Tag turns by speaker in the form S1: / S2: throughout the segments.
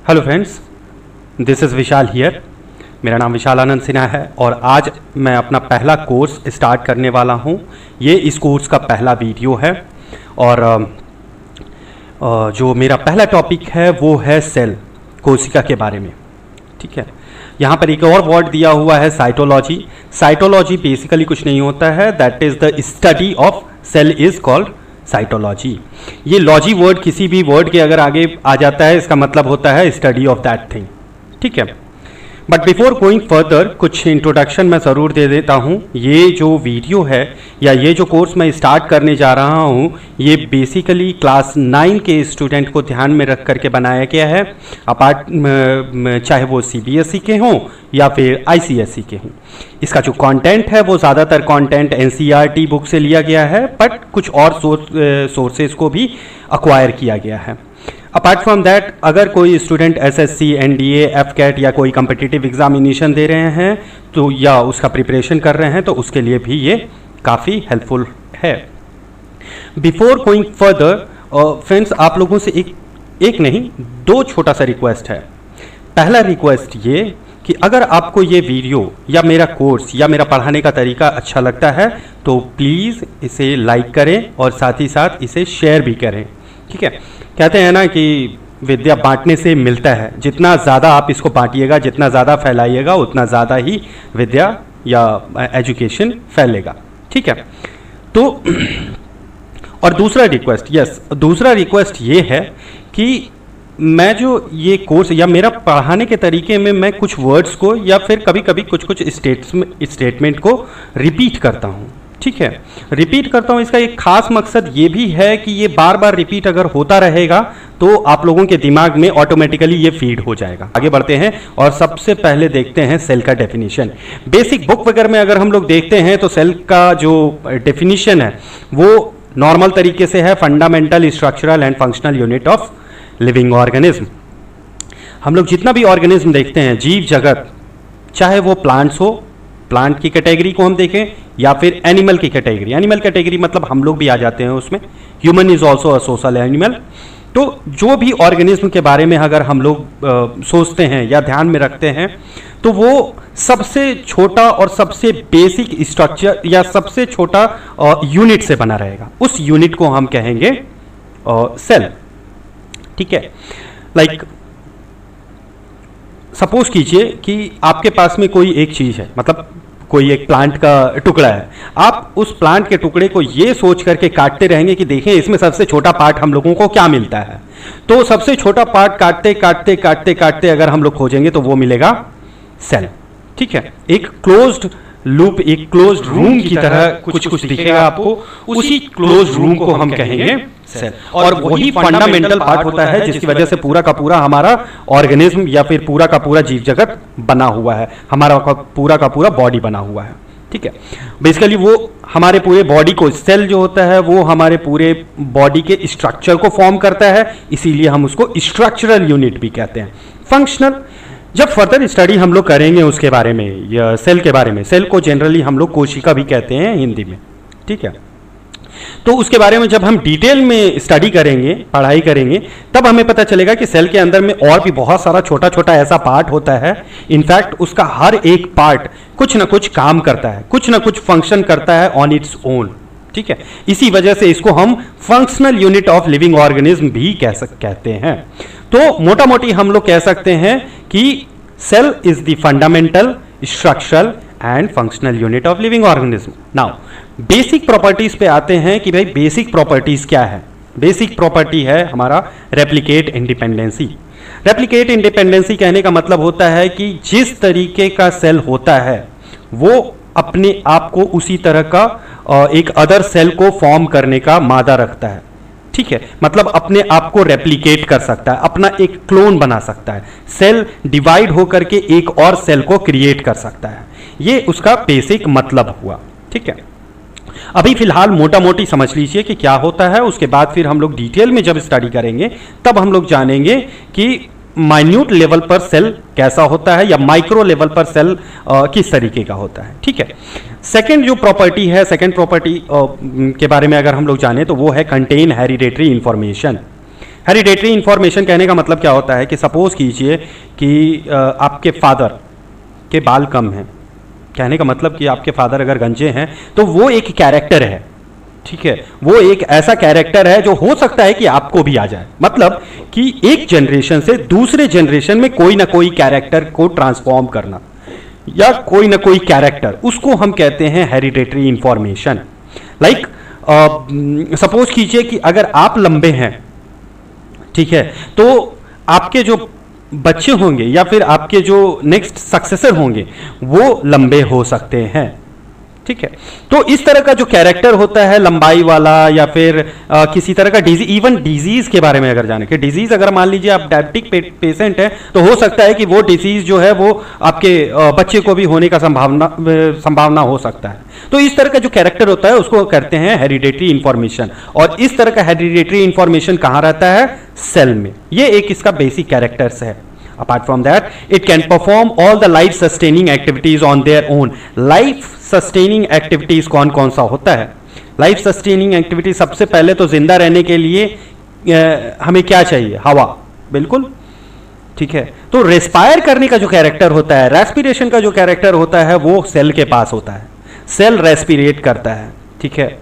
S1: Hello friends, this is Vishal here. मेरा नाम विशाल आनंद सिन्हा है और आज मैं अपना पहला कोर्स स्टार्ट करने वाला हूं। ये इस कोर्स का पहला वीडियो है और जो मेरा पहला टॉपिक है वो है सेल, कोशिका के बारे में। ठीक है, यहाँ पर एक और वर्ड दिया हुआ है साइटोलॉजी। साइटोलॉजी बेसिकली कुछ नहीं होता है, that is the study of cell is called cytology. ये लॉजी वर्ड किसी भी वर्ड के अगर आगे आ जाता है इसका मतलब होता है स्टडी ऑफ दैट थिंग। ठीक है, बट बिफोर गोइंग फर्दर कुछ इंट्रोडक्शन मैं ज़रूर दे देता हूँ। ये जो वीडियो है या ये जो कोर्स मैं स्टार्ट करने जा रहा हूँ ये बेसिकली क्लास 9 के स्टूडेंट को ध्यान में रख करके बनाया गया है, चाहे वो CBSE के हों या फिर ICSE के हों। इसका जो कंटेंट है वो ज़्यादातर कंटेंट NCERT बुक से लिया गया है, बट कुछ और सोर्सेज को भी अक्वायर किया गया है। अपार्ट फ्रॉम दैट, अगर कोई स्टूडेंट SSC, NDA, FCAT या कोई कम्पिटिटिव एग्जामिनेशन दे रहे हैं तो या उसका प्रिपरेशन कर रहे हैं तो उसके लिए भी ये काफ़ी हेल्पफुल है। बिफोर गोइंग फर्दर फ्रेंड्स, आप लोगों से एक नहीं दो छोटा सा रिक्वेस्ट है। पहला रिक्वेस्ट ये कि अगर आपको ये वीडियो या मेरा कोर्स या मेरा पढ़ाने का तरीका अच्छा लगता है तो प्लीज़ इसे लाइक करें और साथ ही साथ इसे शेयर भी करें। ठीक है, कहते हैं ना कि विद्या बांटने से मिलता है। जितना ज़्यादा आप इसको बांटिएगा, जितना ज़्यादा फैलाइएगा उतना ज़्यादा ही विद्या या एजुकेशन फैलेगा। ठीक है, तो और दूसरा रिक्वेस्ट ये है कि मैं जो ये कोर्स या मेरा पढ़ाने के तरीके में मैं कुछ वर्ड्स को या फिर कभी कभी कुछ स्टेटमेंट को रिपीट करता हूँ। ठीक है, रिपीट करता हूँ, इसका एक खास मकसद ये भी है कि ये बार बार रिपीट अगर होता रहेगा तो आप लोगों के दिमाग में ऑटोमेटिकली ये फीड हो जाएगा। आगे बढ़ते हैं और सबसे पहले देखते हैं सेल का डेफिनेशन। बेसिक बुक वगैरह में अगर हम लोग देखते हैं तो सेल का जो डेफिनेशन है वो नॉर्मल तरीके से है fundamental, structural and functional unit of living organism. हम लोग जितना भी ऑर्गेनिज्म देखते हैं, जीव जगत, चाहे वो प्लांट्स हो, प्लांट की कैटेगरी को हम देखें या फिर एनिमल की कैटेगरी। एनिमल कैटेगरी मतलब हम लोग भी आ जाते हैं उसमें, human is also a social animal. तो जो भी ऑर्गेनिज्म के बारे में अगर हम लोग सोचते हैं या ध्यान में रखते हैं तो वो सबसे छोटा और सबसे बेसिक स्ट्रक्चर या सबसे छोटा यूनिट से बना रहेगा। उस यूनिट को हम कहेंगे सेल। ठीक है, लाइक सपोज कीजिए कि आपके पास में कोई एक चीज़ है, मतलब कोई एक प्लांट का टुकड़ा है। आप उस प्लांट के टुकड़े को ये सोच करके काटते रहेंगे कि देखें इसमें सबसे छोटा पार्ट हम लोगों को क्या मिलता है। तो सबसे छोटा पार्ट काटते काटते काटते काटते अगर हम लोग खोजेंगे तो वो मिलेगा सेल। ठीक है, एक क्लोज्ड लूप, एक क्लोज्ड रूम की तरह कुछ दिखेगा आपको, उसी क्लोज्ड रूम को हम कहेंगे सेल। और वही फंडामेंटल पार्ट होता है जिसकी वजह से पूरा का पूरा हमारा ऑर्गेनिज्म या फिर पूरा का पूरा जीव जगत बना हुआ है, हमारा पूरा का पूरा बॉडी बना हुआ है। ठीक है, बेसिकली वो हमारे पूरे बॉडी को, सेल जो होता है वो हमारे पूरे बॉडी के स्ट्रक्चर को फॉर्म करता है, इसीलिए हम उसको स्ट्रक्चरल यूनिट भी कहते हैं। फंक्शनल, जब फर्दर स्टडी हम लोग करेंगे उसके बारे में या सेल के बारे में, सेल को जनरली हम लोग कोशिका भी कहते हैं हिंदी में। ठीक है, तो उसके बारे में जब हम डिटेल में स्टडी करेंगे, पढ़ाई करेंगे, तब हमें पता चलेगा कि सेल के अंदर में और भी बहुत सारा छोटा छोटा ऐसा पार्ट होता है। इनफैक्ट उसका हर एक पार्ट कुछ ना कुछ काम करता है, कुछ ना कुछ फंक्शन करता है ऑन इट्स ओन। ठीक है, इसी वजह से इसको हम functional unit of living organism भी कहते हैं। तो मोटा मोटी हम लोग कह सकते हैं कि cell is the fundamental, structural and functional unit of living organism. Now basic properties पे आते हैं कि भाई बेसिक प्रॉपर्टीज क्या है। बेसिक प्रॉपर्टी है हमारा रेप्लिकेट इंडिपेंडेंसी। रेप्लिकेट इंडिपेंडेंसी कहने का मतलब होता है कि जिस तरीके का सेल होता है वो अपने आप को उसी तरह का एक अदर सेल को फॉर्म करने का मादा रखता है। ठीक है, मतलब अपने आप को रेप्लिकेट कर सकता है, अपना एक क्लोन बना सकता है। सेल डिवाइड होकर के एक और सेल को क्रिएट कर सकता है, ये उसका बेसिक मतलब हुआ। ठीक है, अभी फिलहाल मोटा मोटी समझ लीजिए कि क्या होता है, उसके बाद फिर हम लोग डिटेल में जब स्टडी करेंगे तब हम लोग जानेंगे कि माइन्यूट लेवल पर सेल कैसा होता है या माइक्रो लेवल पर सेल किस तरीके का होता है। ठीक है, सेकेंड जो प्रॉपर्टी है, सेकेंड प्रॉपर्टी के बारे में अगर हम लोग जाने तो वो है contain hereditary information. Hereditary information कहने का मतलब क्या होता है कि सपोज कीजिए कि आपके फादर के बाल कम हैं, कहने का मतलब कि आपके फादर अगर गंजे हैं तो वो एक कैरेक्टर है, ठीक है, वो एक ऐसा कैरेक्टर है जो हो सकता है कि आपको भी आ जाए। मतलब कि एक जनरेशन से दूसरे जनरेशन में कोई ना कोई कैरेक्टर को ट्रांसफॉर्म करना या कोई ना कोई कैरेक्टर, उसको हम कहते हैं हेरिडेटरी इंफॉर्मेशन। लाइक सपोज कीजिए कि अगर आप लंबे हैं, ठीक है, तो आपके जो बच्चे होंगे या फिर आपके जो नेक्स्ट सक्सेसर होंगे वो लंबे हो सकते हैं, ठीक है। तो इस तरह का जो कैरेक्टर होता है लंबाई वाला, या फिर किसी तरह का डिजीज, इवन डिजीज के बारे में अगर जाने के, डिजीज अगर मान लीजिए आप डायबिटिक पेशेंट है तो हो सकता है कि वो डिजीज जो है वो आपके बच्चे को भी होने का संभावना हो सकता है। तो इस तरह का जो कैरेक्टर होता है उसको करते हैं हेरिडेटरी इंफॉर्मेशन। और इस तरह का हेरिडेटरी इंफॉर्मेशन कहां रहता है? सेल में। ये एक इसका बेसिक कैरेक्टर्स है। Apart from that, it can perform all the life sustaining activities on their own. Life sustaining activities कौन कौन सा होता है? Life sustaining activities सबसे पहले तो जिंदा रहने के लिए हमें क्या चाहिए? हवा, बिल्कुल, ठीक है। तो रेस्पायर करने का जो कैरेक्टर होता है, रेस्पिरेशन का जो कैरेक्टर होता है वो सेल के पास होता है। सेल रेस्पिरेट करता है, ठीक है।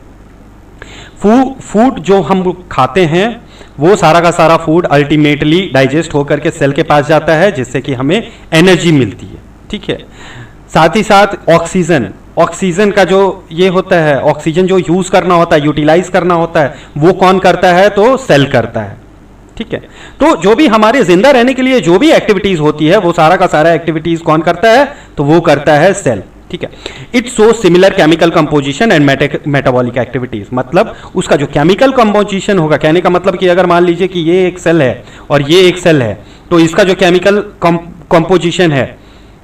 S1: फूड जो हम खाते हैं वो सारा का सारा फूड अल्टीमेटली डाइजेस्ट होकर के सेल के पास जाता है, जिससे कि हमें एनर्जी मिलती है, ठीक है। साथ ही साथ ऑक्सीजन का जो ये होता है, ऑक्सीजन जो यूज करना होता है, यूटिलाइज करना होता है, वो कौन करता है? तो सेल करता है, ठीक है। तो जो भी हमारे जिंदा रहने के लिए जो भी एक्टिविटीज होती है वो सारा का सारा एक्टिविटीज कौन करता है? तो वो करता है सेल, ठीक है। It show similar chemical composition and metabolic activities. मतलब उसका जो केमिकल कंपोजिशन होगा, कहने का मतलब कि अगर मान लीजिए कि ये एक सेल है और ये एक सेल है, तो इसका जो केमिकल कंपोजिशन है,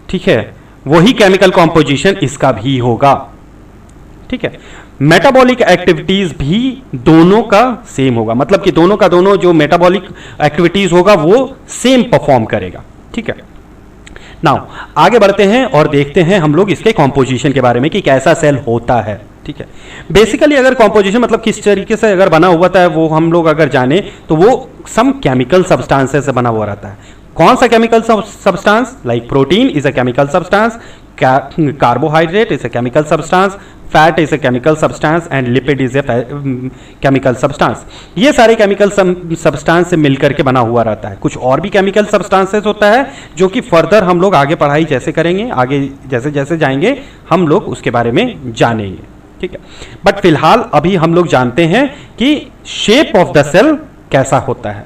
S1: ठीक है, वही केमिकल कंपोजिशन इसका भी होगा, ठीक है। मेटाबॉलिक एक्टिविटीज भी दोनों का सेम होगा। मतलब कि दोनों का दोनों जो मेटाबॉलिक एक्टिविटीज होगा वो सेम परफॉर्म करेगा, ठीक है। नाउ आगे बढ़ते हैं और देखते हैं हम लोग इसके कॉम्पोजिशन के बारे में कि कैसा सेल होता है, ठीक है। बेसिकली अगर कॉम्पोजिशन मतलब किस तरीके से अगर बना हुआ था वो हम लोग अगर जाने तो वो सम केमिकल सब्सटेंसेस से बना हुआ रहता है। कौन सा chemical substance? Like protein is a chemical substance, carbohydrate is a chemical substance, fat is a chemical substance and lipid is a chemical substance. ये सारे केमिकल सब्सटेंस से मिलकर के बना हुआ रहता है। कुछ और भी केमिकल सब्सटेंसेस होता है जो कि फर्दर हम लोग आगे पढ़ाई जैसे करेंगे, आगे जैसे जैसे जाएंगे हम लोग उसके बारे में जानेंगे, ठीक है। बट फिलहाल अभी हम लोग जानते हैं कि शेप ऑफ द सेल कैसा होता है,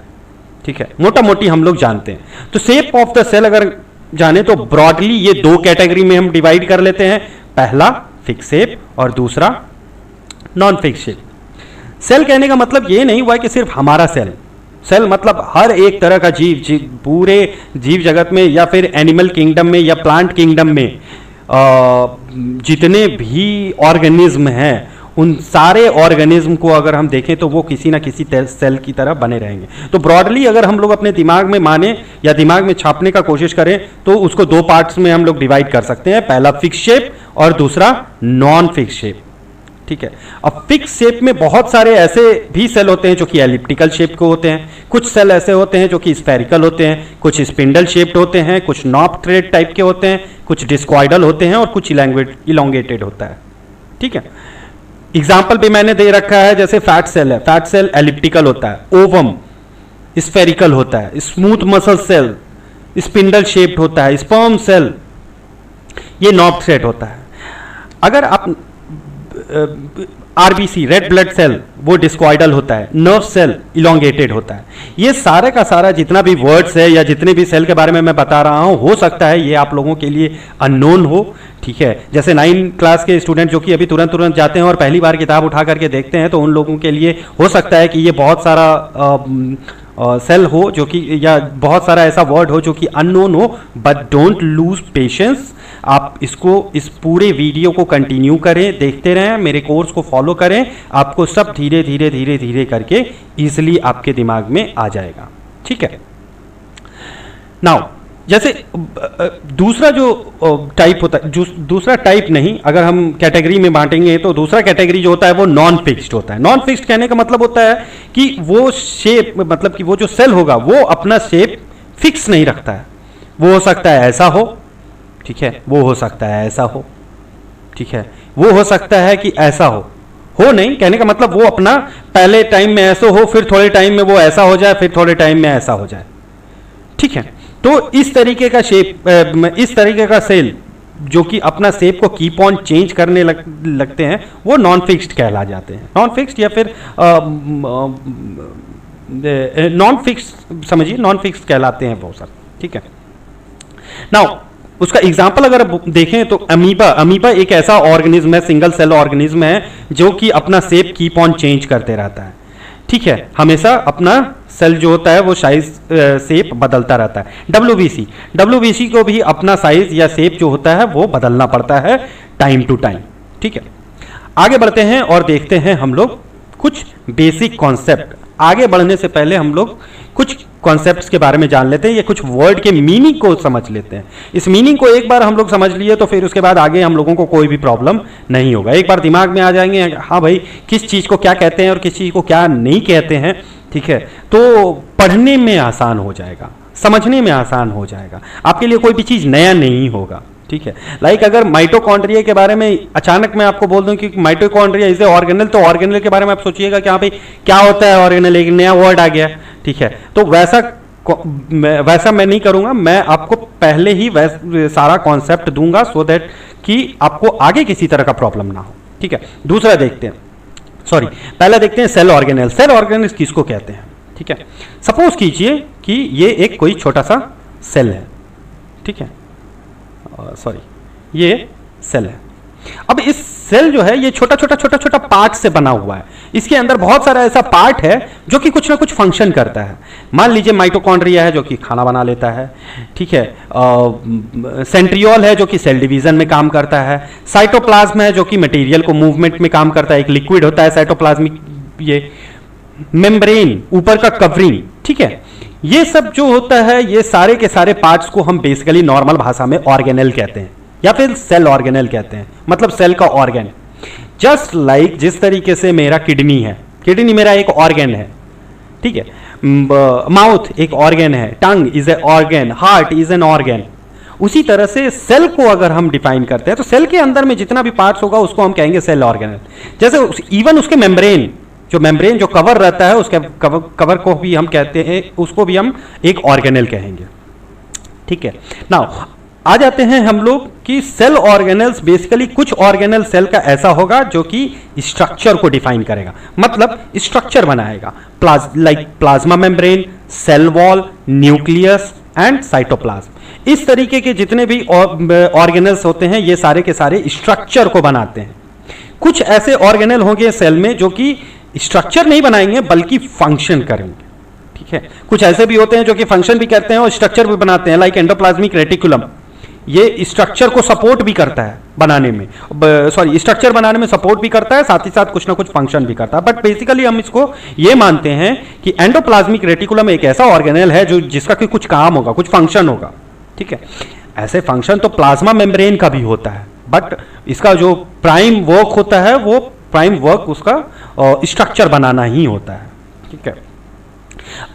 S1: ठीक है। मोटा मोटी हम लोग जानते हैं। तो शेप ऑफ द सेल अगर जाने तो ब्रॉडली ये दो कैटेगरी में हम डिवाइड कर लेते हैं। पहला फिक्स शेप और दूसरा नॉन फिक्स शेप। सेल कहने का मतलब ये नहीं हुआ कि सिर्फ हमारा सेल मतलब हर एक तरह का जीव पूरे जीव जगत में या फिर एनिमल किंगडम में या प्लांट किंगडम में जितने भी ऑर्गेनिज्म हैं उन सारे ऑर्गेनिज्म को अगर हम देखें तो वो किसी ना किसी सेल की तरह बने रहेंगे। तो ब्रॉडली अगर हम लोग अपने दिमाग में माने या दिमाग में छापने का कोशिश करें तो उसको दो पार्ट्स में हम लोग डिवाइड कर सकते हैं। पहला फिक्स शेप और दूसरा नॉन फिक्स शेप, ठीक है। अब फिक्स शेप में बहुत सारे ऐसे भी सेल होते हैं जो कि एलिप्टिकल शेप के होते हैं, कुछ सेल ऐसे होते हैं जो कि स्फेरिकल होते हैं, कुछ स्पिंडल शेप्ड होते हैं, कुछ नॉब थ्रेड टाइप के होते हैं, कुछ डिस्क्वाइडल होते हैं और कुछ इलोंगेटेड होता है, ठीक है। एग्जाम्पल भी मैंने दे रखा है, जैसे फैट सेल है, फैट सेल एलिप्टिकल होता है, ओवम स्फेरिकल होता है, smooth muscle cell spindle shaped होता है, स्पर्म सेल ये नॉब थ्रेड होता है। अगर आप आरबीसी रेड ब्लड सेल वो डिस्क्वाइडल होता है, नर्व सेल इलोंगेटेड होता है। ये सारे का सारा जितना भी वर्ड्स है या जितने भी सेल के बारे में मैं बता रहा हूं, हो सकता है ये आप लोगों के लिए अननोन हो, ठीक है। जैसे 9 क्लास के स्टूडेंट जो कि अभी तुरंत जाते हैं और पहली बार किताब उठा करके देखते हैं तो उन लोगों के लिए हो सकता है कि ये बहुत सारा सेल हो जो कि या बहुत सारा ऐसा वर्ड हो जो कि अननोन हो। बट डोंट लूज पेशेंस, आप इसको इस पूरे वीडियो को कंटिन्यू करें, देखते रहें, मेरे कोर्स को फॉलो करें, आपको सब धीरे धीरे करके इजीली आपके दिमाग में आ जाएगा, ठीक है। नाउ जैसे दूसरा जो टाइप होता है, दूसरा टाइप नहीं, अगर हम कैटेगरी में बांटेंगे तो दूसरा कैटेगरी जो होता है वो नॉन फिक्स्ड होता है। नॉन फिक्स्ड कहने का मतलब होता है कि वो शेप, मतलब कि वो जो सेल होगा वो अपना शेप फिक्स नहीं रखता है। वो हो सकता है ऐसा हो, ठीक है, वो हो सकता है ऐसा हो, ठीक है, वो हो सकता है कि ऐसा हो नहीं कहने का मतलब वो अपना पहले टाइम में ऐसा हो, फिर थोड़े टाइम में वो ऐसा हो जाए, फिर थोड़े टाइम में ऐसा हो जाए, ठीक है। तो इस तरीके का शेप, इस तरीके का सेल जो कि अपना शेप को कीप ऑन चेंज करने लगते हैं वो नॉन फिक्स्ड कहला जाते हैं। नॉन फिक्स्ड या फिर नॉन फिक्स्ड समझिए, नॉन फिक्स्ड कहलाते हैं वो सब, ठीक है। नाउ उसका एग्जाम्पल अगर देखें तो अमीबा एक ऐसा ऑर्गेनिज्म है, सिंगल सेल ऑर्गेनिज्म है जो कि अपना शेप कीप ऑन चेंज करते रहता है, ठीक है, हमेशा अपना सेल जो होता है वो साइज शेप बदलता रहता है। डब्ल्यूबीसी को भी अपना साइज या शेप जो होता है वो बदलना पड़ता है टाइम टू टाइम, ठीक है। आगे बढ़ते हैं और देखते हैं हम लोग कुछ बेसिक कॉन्सेप्ट। आगे बढ़ने से पहले हम लोग कुछ कॉन्सेप्ट्स के बारे में जान लेते हैं, या कुछ वर्ड के मीनिंग को समझ लेते हैं। इस मीनिंग को एक बार हम लोग समझ लिए तो फिर उसके बाद आगे हम लोगों को कोई भी प्रॉब्लम नहीं होगा। एक बार दिमाग में आ जाएंगे हाँ भाई किस चीज़ को क्या कहते हैं और किस चीज़ को क्या नहीं कहते हैं, ठीक है, तो पढ़ने में आसान हो जाएगा, समझने में आसान हो जाएगा, आपके लिए कोई भी चीज़ नया नहीं होगा, ठीक है। लाइक अगर माइटोकॉन्ड्रिया के बारे में अचानक मैं आपको बोल दूं कि माइटोकॉन्ड्रिया इज ए ऑर्गेनल, तो ऑर्गेनल के बारे में आप सोचिएगा कि हाँ भाई क्या होता है ऑर्गेनल, एक नया वर्ड आ गया, ठीक है। तो वैसा मैं नहीं करूंगा, मैं आपको पहले ही सारा कॉन्सेप्ट दूंगा सो दैट कि आपको आगे किसी तरह का प्रॉब्लम ना हो, ठीक है। दूसरा देखते हैं, पहले देखते हैं सेल ऑर्गेनल। सेल ऑर्गेनल किसको कहते हैं, ठीक है। सपोज कीजिए कि ये एक कोई छोटा सा सेल है, ठीक है, ये सेल है। अब इस सेल जो है ये छोटा छोटा पार्ट से बना हुआ है, इसके अंदर बहुत सारा ऐसा पार्ट है जो कि कुछ ना कुछ फंक्शन करता है। मान लीजिए माइटोकॉन्ड्रिया है जो कि खाना बना लेता है, ठीक है, सेंट्रियोल है जो कि सेल डिवीजन में काम करता है, साइटोप्लाज्म है जो कि मटेरियल को मूवमेंट में काम करता है, एक लिक्विड होता है साइटोप्लाज्मिक, ये मेम्ब्रेन ऊपर का कवरिंग, ठीक है। ये सब जो होता है ये सारे के सारे पार्ट्स को हम बेसिकली नॉर्मल भाषा में ऑर्गेनल कहते हैं या फिर सेल ऑर्गेनल कहते हैं, मतलब सेल का ऑर्गन। जस्ट लाइक जिस तरीके से मेरा किडनी है, किडनी मेरा एक ऑर्गन है, ठीक है, माउथ एक ऑर्गन है, tongue is a organ, heart is an organ. उसी तरह से सेल को अगर हम डिफाइन करते हैं तो सेल के अंदर में जितना भी पार्ट्स होगा उसको हम कहेंगे सेल ऑर्गेनल। जैसे इवन उसके मेम्ब्रेन जो कवर रहता है उसके कवर को भी हम कहते हैं, उसको भी हम एक ऑर्गेनल कहेंगे, ठीक है। नाउ आ जाते हैं हम लोग कि सेल ऑर्गेनल्स, बेसिकली कुछ ऑर्गेनल सेल का ऐसा होगा जो कि स्ट्रक्चर को डिफाइन करेगा, मतलब स्ट्रक्चर बनाएगा, like plasma membrane, cell wall, nucleus and cytoplasm. इस तरीके के जितने भी ऑर्गेनल्स होते हैं ये सारे के सारे स्ट्रक्चर को बनाते हैं। कुछ ऐसे ऑर्गेनल होंगे सेल में जो कि स्ट्रक्चर नहीं बनाएंगे बल्कि फंक्शन करेंगे, ठीक है। कुछ ऐसे भी होते हैं जो कि फंक्शन भी करते हैं और स्ट्रक्चर भी बनाते हैं, लाइक एंडोप्लाज्मिक रेटिकुलम, ये स्ट्रक्चर को सपोर्ट भी करता है बनाने में, स्ट्रक्चर बनाने में सपोर्ट भी करता है, साथ ही साथ कुछ ना कुछ फंक्शन भी करता है। बट बेसिकली हम इसको ये मानते हैं कि एंडोप्लाज्मिक रेटिकुलम एक ऐसा ऑर्गेनल है जो जिसका कि कुछ काम होगा, कुछ फंक्शन होगा, ठीक है। ऐसे फंक्शन तो प्लाज्मा मेम्ब्रेन का भी होता है, बट इसका जो प्राइम वर्क होता है वो प्राइम वर्क उसका स्ट्रक्चर बनाना ही होता है, ठीक है।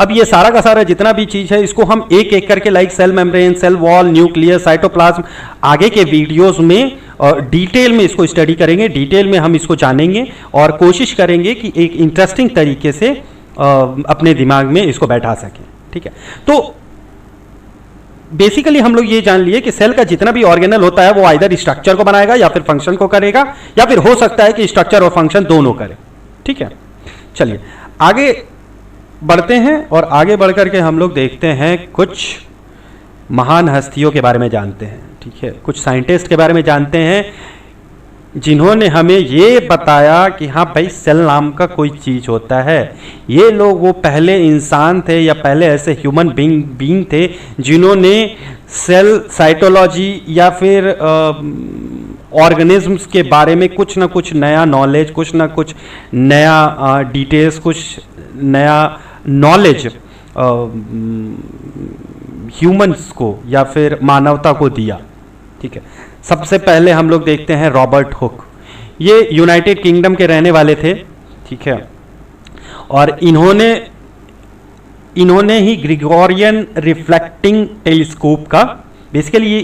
S1: अब ये सारा का सारा जितना भी चीज है इसको हम एक एक करके like cell membrane, cell wall, nucleus, cytoplasm आगे के वीडियोस में डिटेल में इसको स्टडी करेंगे, डिटेल में हम इसको जानेंगे और कोशिश करेंगे कि एक इंटरेस्टिंग तरीके से अपने दिमाग में इसको बैठा सकें, ठीक है। तो बेसिकली हम लोग ये जान लिए कि सेल का जितना भी ऑर्गेनल होता है वो आइदर स्ट्रक्चर को बनाएगा या फिर फंक्शन को करेगा, या फिर हो सकता है कि स्ट्रक्चर और फंक्शन दोनों करे, ठीक है। चलिए आगे बढ़ते हैं और आगे बढ़कर के हम लोग देखते हैं कुछ महान हस्तियों के बारे में जानते हैं, ठीक है। कुछ साइंटिस्ट के बारे में जानते हैं जिन्होंने हमें ये बताया कि हाँ भाई सेल नाम का कोई चीज़ होता है। ये लोग वो पहले इंसान थे या पहले ऐसे ह्यूमन बीइंग थे जिन्होंने सेल साइटोलॉजी या फिर ऑर्गेनिज्म्स के बारे में कुछ ना कुछ नया नॉलेज, कुछ ना कुछ नया डिटेल्स, कुछ नया नॉलेज ह्यूमंस को या फिर मानवता को दिया। ठीक है, सबसे पहले हम लोग देखते हैं रॉबर्ट हुक। ये यूनाइटेड किंगडम के रहने वाले थे। ठीक है, और इन्होंने ही ग्रिगोरियन रिफ्लेक्टिंग टेलीस्कोप का बेसिकली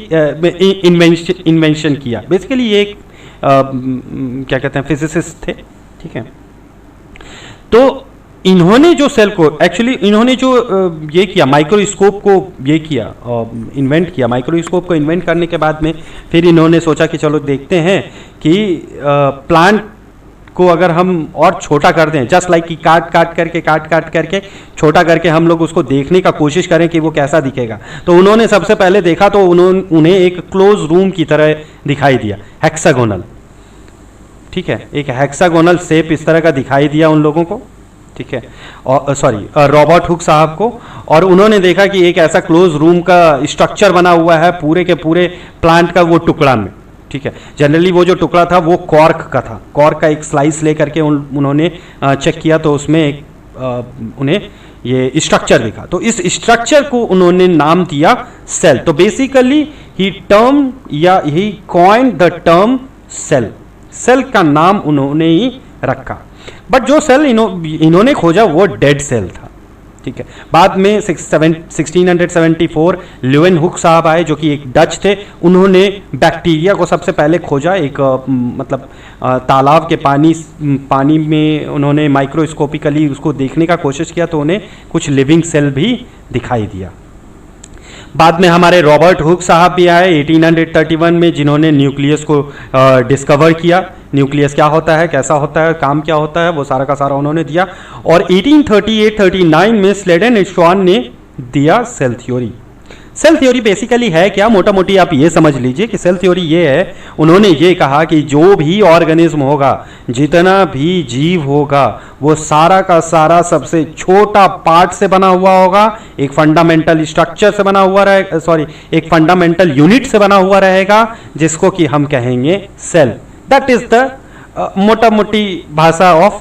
S1: इन्वेंशन किया। बेसिकली ये एक क्या कहते हैं, फिजिसिस्ट थे। ठीक है, तो इन्होंने जो सेल को एक्चुअली इन्होंने जो ये किया, माइक्रोस्कोप को ये किया, इन्वेंट किया। माइक्रोस्कोप को इन्वेंट करने के बाद में फिर इन्होंने सोचा कि चलो देखते हैं कि प्लांट को अगर हम और छोटा कर दें, जस्ट लाइक कि काट काट करके छोटा करके हम लोग उसको देखने का कोशिश करें कि वो कैसा दिखेगा। तो उन्होंने सबसे पहले देखा तो उन्हें एक क्लोज रूम की तरह दिखाई दिया, हेक्सागोनल। ठीक है, एक हेक्सागोनल शेप इस तरह का दिखाई दिया उन लोगों को। ठीक है, और रॉबर्ट हुक साहब को, और उन्होंने देखा कि एक ऐसा क्लोज रूम का स्ट्रक्चर बना हुआ है पूरे के पूरे प्लांट का वो टुकड़ा में। ठीक है, जनरली वो जो टुकड़ा था वो कॉर्क का था। कॉर्क का एक स्लाइस लेकर के उन्होंने चेक किया तो उसमें एक उन्हें ये स्ट्रक्चर दिखा। तो इस स्ट्रक्चर को उन्होंने नाम दिया सेल। तो basically he coined the term cell. Cell का नाम उन्होंने ही रखा, बट जो सेल इन्होंने खोजा वो डेड सेल था। ठीक है, बाद में 1674 ल्यूवेन हुक साहब आए जो कि एक डच थे। उन्होंने बैक्टीरिया को सबसे पहले खोजा, एक मतलब तालाब के पानी में उन्होंने माइक्रोस्कोपिकली उसको देखने का कोशिश किया तो उन्हें कुछ लिविंग सेल भी दिखाई दिया। बाद में हमारे रॉबर्ट हुक साहब भी आए 1831 में, जिन्होंने न्यूक्लियस को डिस्कवर किया। न्यूक्लियस क्या होता है, कैसा होता है, काम क्या होता है, वो सारा का सारा उन्होंने दिया। और 1838-39 में स्लेडन एंड श्वान ने दिया cell theory. Cell theory basically है क्या, मोटा मोटी आप ये समझ लीजिए कि सेल थ्योरी ये है, उन्होंने ये कहा कि जो भी ऑर्गेनिज्म होगा, जितना भी जीव होगा, वो सारा का सारा सबसे छोटा पार्ट से बना हुआ होगा, एक फंडामेंटल स्ट्रक्चर से बना हुआ रहेगा, एक फंडामेंटल यूनिट से बना हुआ रहेगा, जिसको कि हम कहेंगे सेल। दैट इज द मोटा मोटी भाषा ऑफ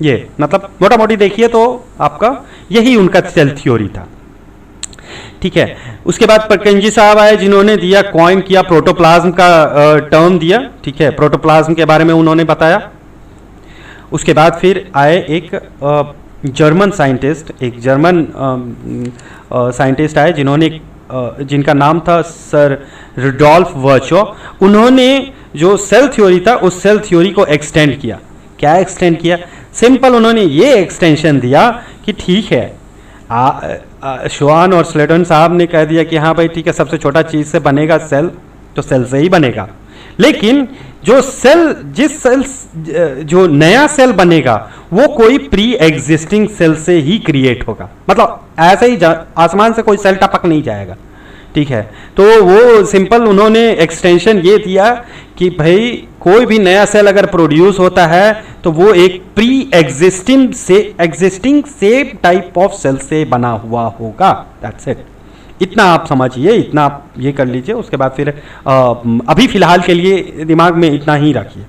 S1: ये, मतलब मोटा मोटी देखिए तो आपका यही उनका सेल थ्योरी था। ठीक है, उसके बाद परकिंजी साहब आए जिन्होंने दिया, कॉइन किया, प्रोटोप्लाज्म का टर्म दिया। ठीक है, प्रोटोप्लाज्म के बारे में उन्होंने बताया। उसके बाद फिर आए एक जर्मन साइंटिस्ट, एक जर्मन साइंटिस्ट आए जिनका नाम था सर रुडोल्फ वर्चो। उन्होंने जो सेल थ्योरी था उस सेल थ्योरी को एक्सटेंड किया। क्या एक्सटेंड किया? सिंपल उन्होंने ये एक्सटेंशन दिया कि ठीक है, श्वान और स्लेटन साहब ने कह दिया कि हाँ भाई ठीक है, सबसे छोटा चीज से बनेगा सेल, तो सेल से ही बनेगा। लेकिन जो नया सेल बनेगा वो कोई प्री एग्जिस्टिंग सेल से ही क्रिएट होगा। मतलब ऐसे ही आसमान से कोई सेल टपक नहीं जाएगा। ठीक है, तो वो सिंपल उन्होंने एक्सटेंशन ये दिया कि भाई कोई भी नया सेल अगर प्रोड्यूस होता है तो वो एक pre existing same type of cell से बना हुआ होगा। That's it. इतना आप समझिए, इतना आप ये कर लीजिए। उसके बाद फिर अभी फिलहाल के लिए दिमाग में इतना ही रखिए।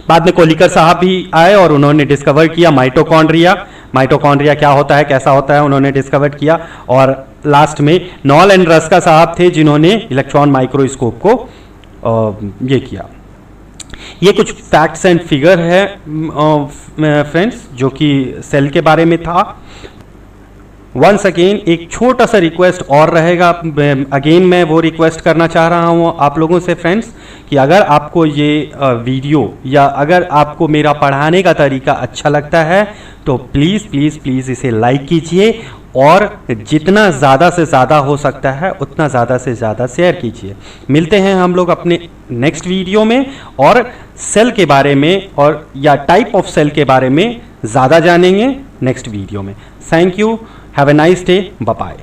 S1: बाद में कोलिकर साहब भी आए और उन्होंने डिस्कवर किया माइटोकॉन्ड्रिया। माइटोकॉन्ड्रिया क्या होता है, कैसा होता है, उन्होंने डिस्कवर किया। और लास्ट में नॉल एंड रस्का साहब थे जिन्होंने इलेक्ट्रॉन माइक्रोस्कोप को ये किया। ये कुछ फैक्ट्स एंड फिगर है फ्रेंड्स जो कि सेल के बारे में था। वंस अगेन एक छोटा सा रिक्वेस्ट और रहेगा। अगेन मैं वो रिक्वेस्ट करना चाह रहा हूँ आप लोगों से फ्रेंड्स कि अगर आपको ये वीडियो या अगर आपको मेरा पढ़ाने का तरीका अच्छा लगता है तो प्लीज़ प्लीज़ प्लीज़ इसे लाइक कीजिए और जितना ज़्यादा से ज़्यादा हो सकता है उतना ज़्यादा से ज़्यादा शेयर कीजिए। मिलते हैं हम लोग अपने नेक्स्ट वीडियो में और सेल के बारे में और या टाइप ऑफ सेल के बारे में ज़्यादा जानेंगे नेक्स्ट वीडियो में। Thank you, have a nice day, bye bye.